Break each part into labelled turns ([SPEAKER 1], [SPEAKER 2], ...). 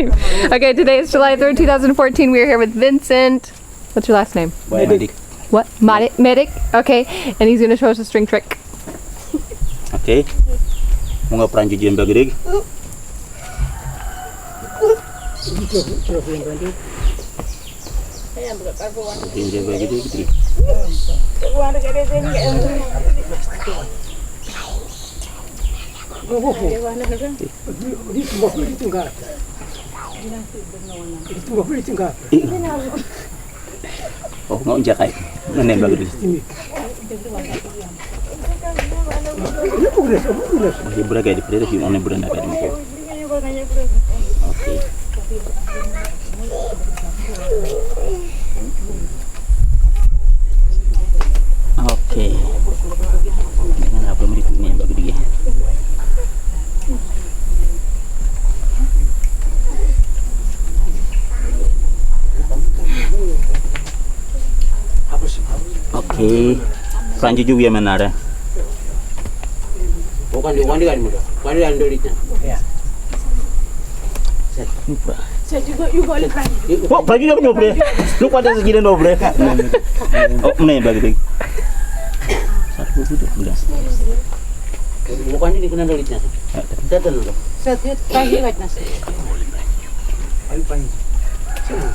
[SPEAKER 1] Okay, today is July 3rd, 2014. We are here with Vincent. What's your last name?
[SPEAKER 2] Medic.
[SPEAKER 1] What? Medic? Okay, and he's going to show us a string trick.
[SPEAKER 2] Okay. Mga Pranjuju yang bagedig. Yang bagedig. Oh, nggak jakai. Menembak gitu. Masih beragam di perut, yang mana beranda kan? Oke. Oke. Dengan apa berikutnya yang bagus dia? Oke. Pranjuju yang mana ada?
[SPEAKER 3] Bukan di muda. Bukan di andolitnya. Ya.
[SPEAKER 4] Saya juga oleh Pranjuju.
[SPEAKER 2] Oh, Pranjuju apa nobre? Lu pada segini nobre? Oh, mana yang bagi? Satu itu udah.
[SPEAKER 3] Bukan di andolitnya. Saya tahu.
[SPEAKER 4] Saya pagi ingat nasi.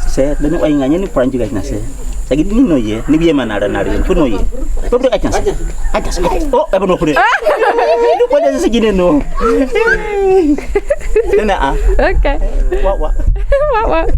[SPEAKER 2] Saya dan ayingannya ni Pranjuju guys nasi. Saya gini no ye, ni biar mana ada nari pun no ye. Kau beri aja. Oh, apa no beri? Lu pada segini no. Kena ah.
[SPEAKER 1] Okay.
[SPEAKER 2] Wah.
[SPEAKER 1] What?